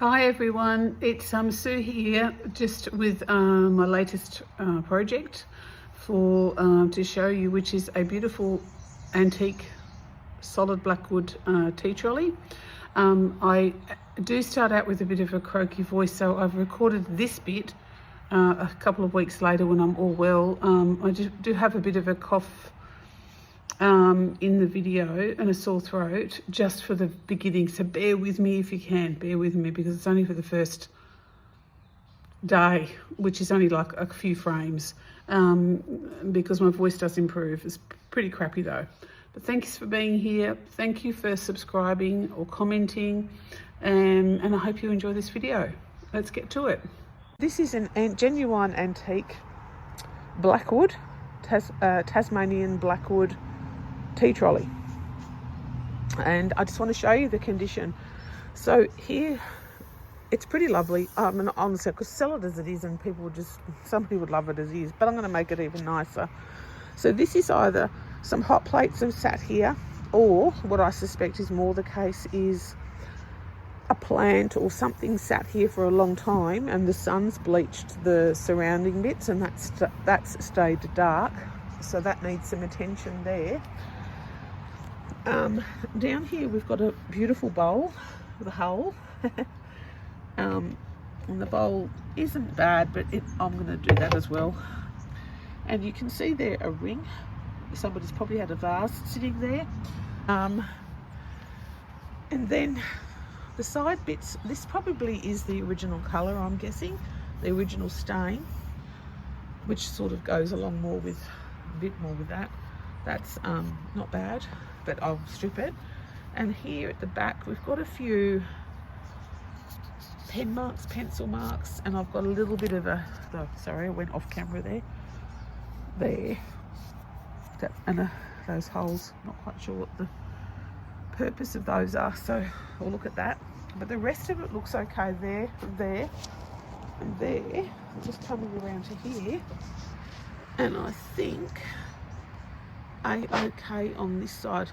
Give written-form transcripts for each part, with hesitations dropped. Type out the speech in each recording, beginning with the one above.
Hi everyone, it's Sue here, just with my latest project for to show you, which is a beautiful antique solid Blackwood tea trolley. I do start out with a bit of a croaky voice, so I've recorded this bit a couple of weeks later when I'm all well. I do have a bit of a cough in the video and a sore throat just for the beginning, so bear with me if you can. Bear with me because it's only for the first day, which is only like a few frames, because my voice does improve. It's pretty crappy though. But thanks for being here. Thank you for subscribing or commenting, and I hope you enjoy this video. Let's get to it. This is a genuine antique Blackwood, Tasmanian Blackwood tea trolley, and I just want to show you the condition. So here, it's pretty lovely. And honestly, I could sell it as it is, and somebody would love it as is, but I'm going to make it even nicer. So this is either some hot plates have sat here, or what I suspect is more the case is a plant or something sat here for a long time, and the sun's bleached the surrounding bits, and that's stayed dark. So that needs some attention there. Down here we've got a beautiful bowl with a hole. And the bowl isn't bad, but I'm going to do that as well. And you can see there a ring. Somebody's probably had a vase sitting there. And then the side bits, this probably is the original colour, I'm guessing, the original stain, which sort of goes along a bit more with that. That's not bad, but I'll strip it. And here at the back we've got a few pen marks, pencil marks, and I've got a little bit of sorry, I went off camera there, those holes, not quite sure what the purpose of those are, so we'll look at that. But the rest of it looks okay there, and there, and there. Just coming around to here, and I think okay on this side.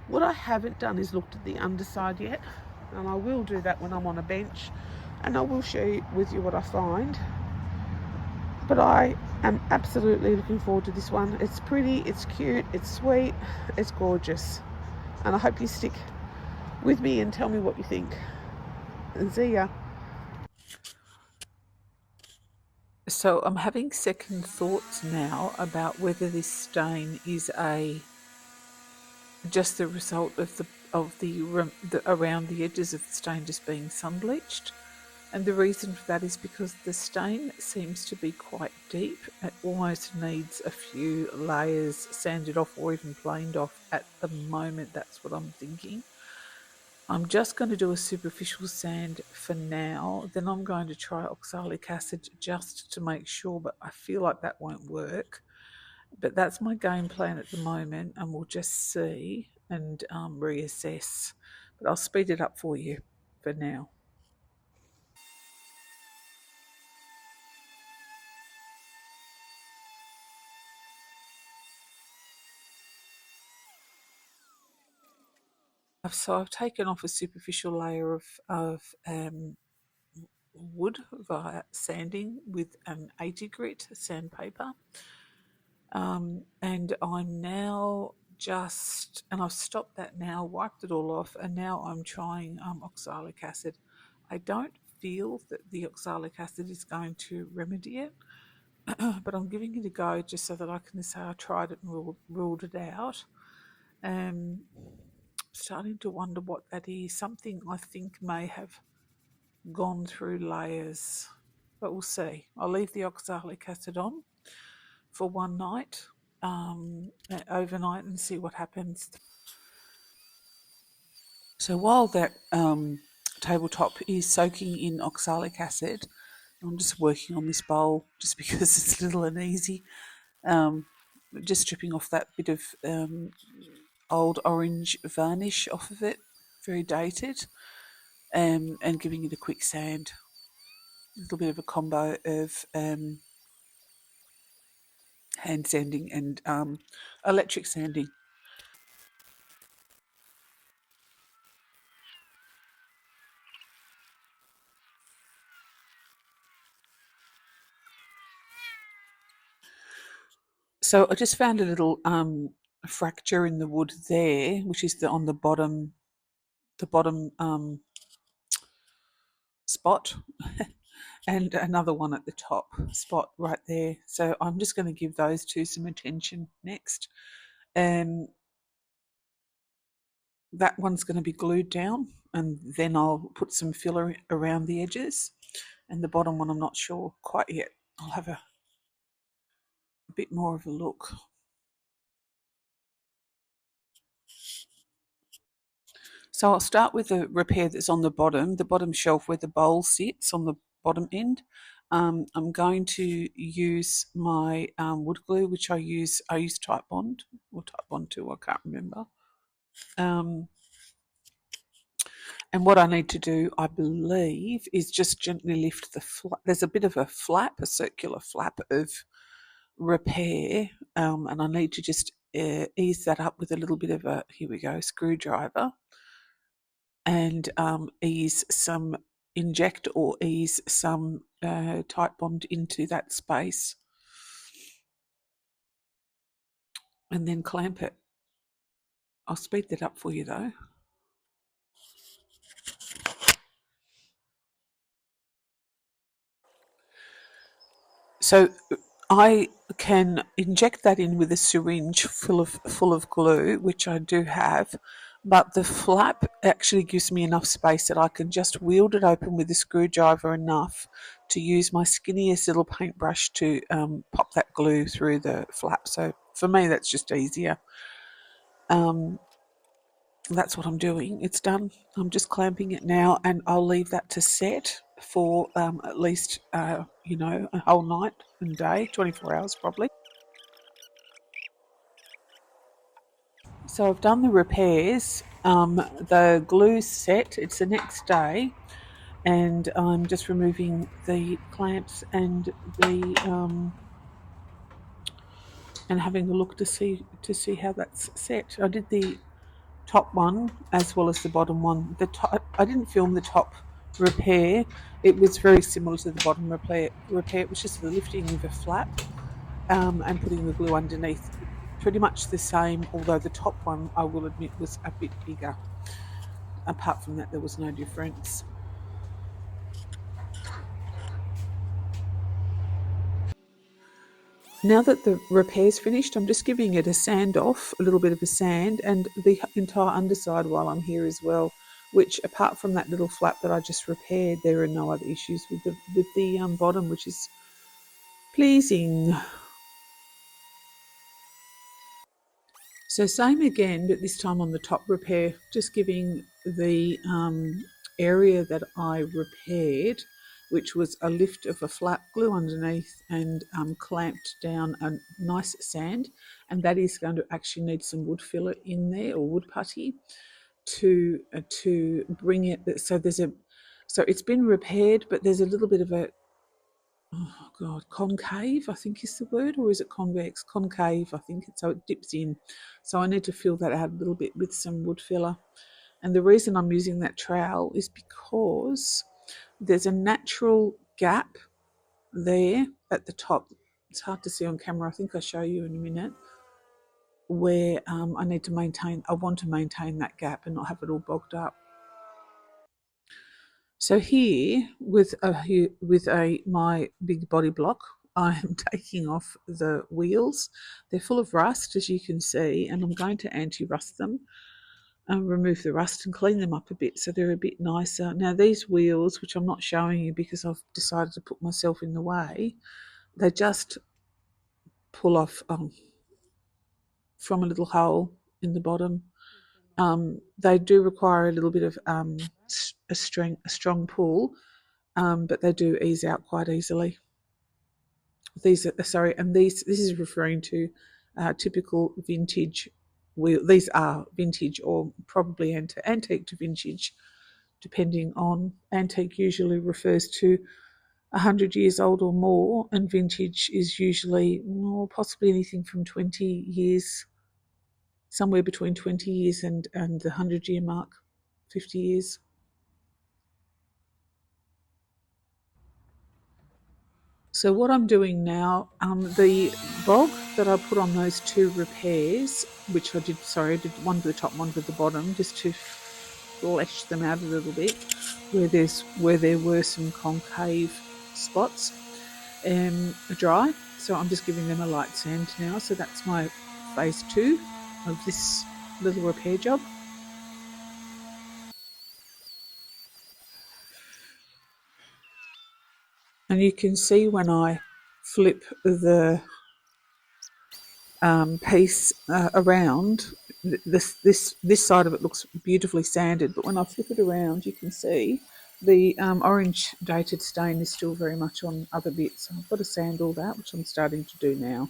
What I haven't done is looked at the underside yet, and I will do that when I'm on a bench, and I will share with you what I find. But I am absolutely looking forward to this one. It's pretty, it's cute, it's sweet, it's gorgeous, and I hope you stick with me and tell me what you think. And see ya. So I'm having second thoughts now about whether this stain is just the result of the around the edges of the stain just being sun bleached, and the reason for that is because the stain seems to be quite deep. It almost needs a few layers sanded off or even planed off at the moment. That's what I'm thinking. I'm just going to do a superficial sand for now, then I'm going to try oxalic acid just to make sure, but I feel like that won't work. But that's my game plan at the moment, and we'll just see and reassess. But I'll speed it up for you for now. So I've taken off a superficial layer of wood via sanding with an 80 grit sandpaper. And I'm now and I've stopped that now, wiped it all off, and now I'm trying oxalic acid. I don't feel that the oxalic acid is going to remedy it, but I'm giving it a go just so that I can say I tried it and ruled it out. Starting to wonder what that is. Something I think may have gone through layers, but we'll see. I'll leave the oxalic acid on for one night, overnight, and see what happens. So while that tabletop is soaking in oxalic acid, I'm just working on this bowl just because it's little and easy. Just stripping off that bit of old orange varnish off of it, very dated, and giving it a quick sand. A little bit of a combo of hand sanding and electric sanding. So I just found a little fracture in the wood there, which is on the bottom spot, and another one at the top spot right there. So I'm just going to give those two some attention next. And that one's going to be glued down, and then I'll put some filler around the edges. And the bottom one I'm not sure quite yet. I'll have a bit more of a look. So I'll start with the repair that's on the bottom shelf where the bowl sits on the bottom end. I'm going to use my wood glue, which I use Type Bond or Type Bond 2, I can't remember. And what I need to do, I believe, is just gently lift the flap. There's a bit of a flap, a circular flap of repair, and I need to just ease that up with a little bit of a, here we go, screwdriver, and inject or ease some Type Bond into that space, and then clamp it. I'll speed that up for you though. So I can inject that in with a syringe full of glue, which I do have, but the flap actually gives me enough space that I can just wield it open with a screwdriver enough to use my skinniest little paintbrush to pop that glue through the flap. So for me, that's just easier. That's what I'm doing. It's done. I'm just clamping it now, and I'll leave that to set for at least, a whole night and day, 24 hours probably. So I've done the repairs. The glue's set. It's the next day, and I'm just removing the clamps and and having a look to see how that's set. I did the top one as well as the bottom one. The top, I didn't film the top repair. It was very similar to the bottom repair. It was just the lifting of a flap and putting the glue underneath. Pretty much the same, although the top one, I will admit, was a bit bigger. Apart from that, there was no difference. Now that the repair's finished, I'm just giving it a sand off, a little bit of a sand, and the entire underside while I'm here as well, which apart from that little flap that I just repaired, there are no other issues with the bottom, which is pleasing. So same again, but this time on the top repair, just giving the area that I repaired, which was a lift of a flap, glue underneath, and clamped down a nice sand, and that is going to actually need some wood filler in there, or wood putty, to bring it. So it's been repaired, but there's a little bit of a, oh God, concave, I think is the word, or is it convex? Concave, I think. So it dips in. So I need to fill that out a little bit with some wood filler. And the reason I'm using that trowel is because there's a natural gap there at the top. It's hard to see on camera. I think I'll show you in a minute, where I want to maintain that gap and not have it all bogged up. So here, with my big body block, I am taking off the wheels. They're full of rust, as you can see, and I'm going to anti-rust them and remove the rust and clean them up a bit so they're a bit nicer. Now these wheels, which I'm not showing you because I've decided to put myself in the way, they just pull off from a little hole in the bottom. They do require a little bit of a strong pull, but they do ease out quite easily. This is referring to typical vintage wheel. These are vintage or probably antique to vintage, depending on. Antique usually refers to 100 years old or more, and vintage is usually possibly anything from 20 years, somewhere between 20 years and the 100-year mark, 50 years. So what I'm doing now, the bog that I put on those two repairs, which I did one to the top, one to the bottom, just to flesh them out a little bit, where there were some concave spots, dry. So I'm just giving them a light sand now. So that's my phase 2 of this little repair job. And you can see when I flip the piece around, this side of it looks beautifully sanded, but when I flip it around, you can see the orange dated stain is still very much on other bits. So I've got to sand all that, which I'm starting to do now.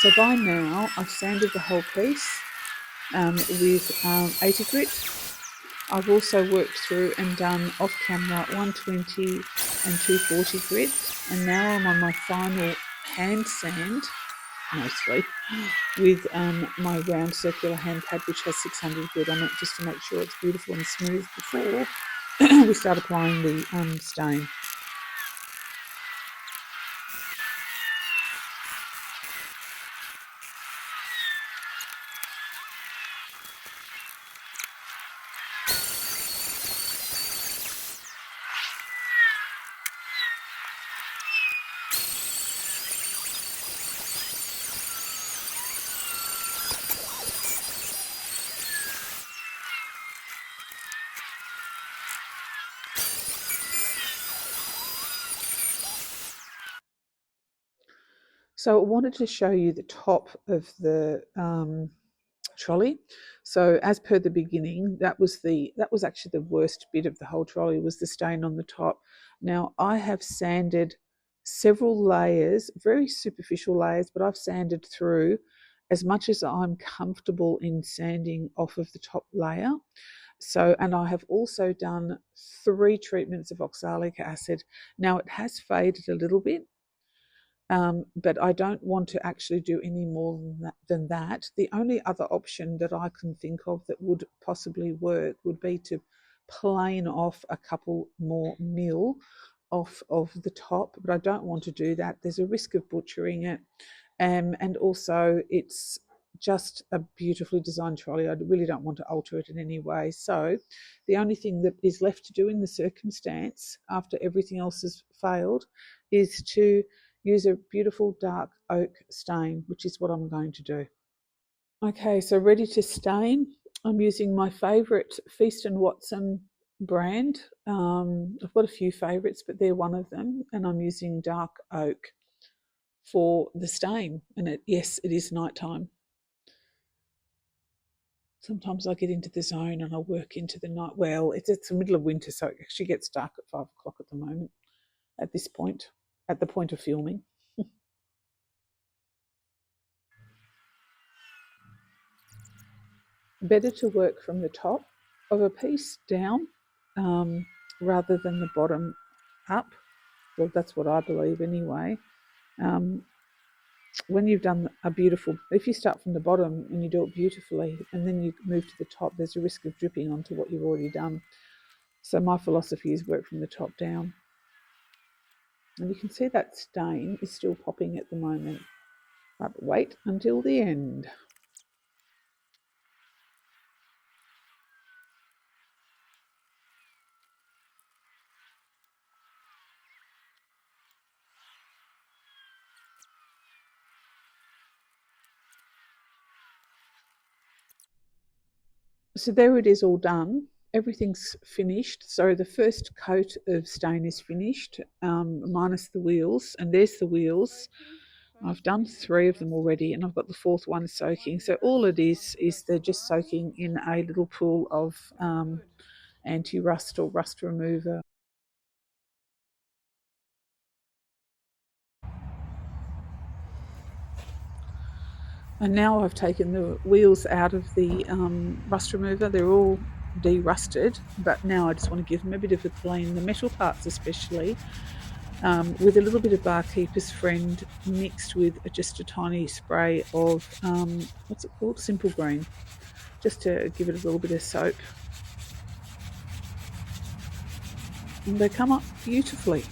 So by now, I've sanded the whole piece with 80 grit. I've also worked through and done off camera 120 and 240 grit, and now I'm on my final hand sand, mostly, with my round circular hand pad, which has 600 grit on it, just to make sure it's beautiful and smooth before we start applying the stain. So I wanted to show you the top of the trolley. So as per the beginning, that was actually the worst bit of the whole trolley, was the stain on the top. Now I have sanded several layers, very superficial layers, but I've sanded through as much as I'm comfortable in sanding off of the top layer. So, and I have also done 3 treatments of oxalic acid. Now it has faded a little bit, but I don't want to actually do any more than that. The only other option that I can think of that would possibly work would be to plane off a couple more mil off of the top, but I don't want to do that. There's a risk of butchering it, and also it's just a beautifully designed trolley. I really don't want to alter it in any way. So the only thing that is left to do in the circumstance, after everything else has failed, is to use a beautiful dark oak stain, which is what I'm going to do. Okay, so ready to stain. I'm using my favourite Feast & Watson brand. I've got a few favourites, but they're one of them, and I'm using dark oak for the stain. And yes, it is nighttime. Sometimes I get into the zone and I work into the night. Well, it's the middle of winter, so it actually gets dark at 5 o'clock at the moment, at this point, at the point of filming. Better to work from the top of a piece down rather than the bottom up. Well, that's what I believe anyway. When you've done if you start from the bottom and you do it beautifully and then you move to the top, there's a risk of dripping onto what you've already done. So my philosophy is work from the top down. And you can see that stain is still popping at the moment, but wait until the end. So there it is, all done. Everything's finished. So the first coat of stain is finished, minus the wheels. And there's the wheels. I've done 3 of them already, and I've got the 4th one soaking. So all it is they're just soaking in a little pool of anti-rust or rust remover. And now I've taken the wheels out of the rust remover. They're all de-rusted, but now I just want to give them a bit of a clean. The metal parts especially with a little bit of Barkeeper's Friend mixed with just a tiny spray of, what's it called? Simple Green, just to give it a little bit of soap. And they come up beautifully.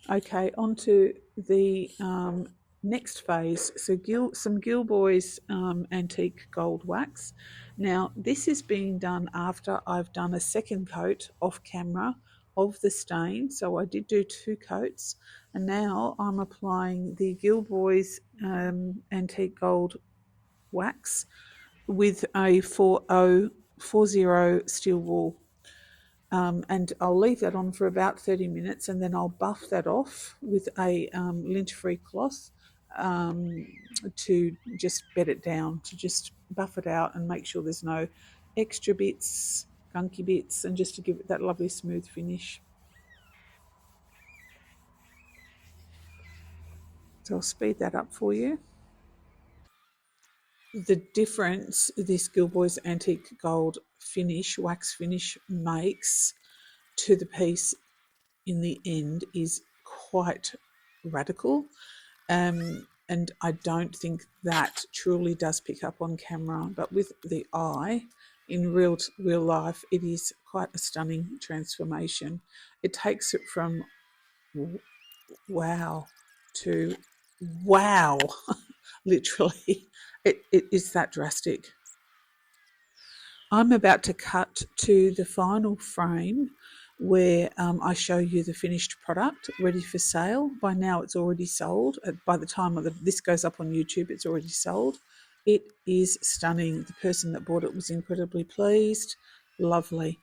Okay, on to the next phase. So some Gilboy's antique gold wax. Now this is being done after I've done a second coat off camera of the stain. So I did do 2 coats, and now I'm applying the Gilboy's antique gold wax with a 40 steel wool. And I'll leave that on for about 30 minutes, and then I'll buff that off with a lint-free cloth to just bed it down, to just buff it out and make sure there's no extra bits, gunky bits, and just to give it that lovely smooth finish. So I'll speed that up for you. The difference this Gilboy's Antique Gold finish, wax finish, makes to the piece in the end is quite radical, and I don't think that truly does pick up on camera, but with the eye in real life it is quite a stunning transformation. It takes it from wow to wow. Literally, it is that drastic. I'm about to cut to the final frame where I show you the finished product ready for sale. By now it's already sold. By the time this goes up on YouTube, it's already sold. It is stunning. The person that bought it was incredibly pleased. Lovely.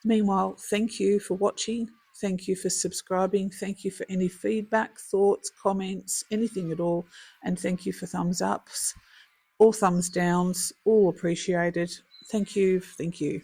Meanwhile, thank you for watching. Thank you for subscribing. Thank you for any feedback, thoughts, comments, anything at all. And thank you for thumbs ups or thumbs downs, all appreciated. Thank you. Thank you.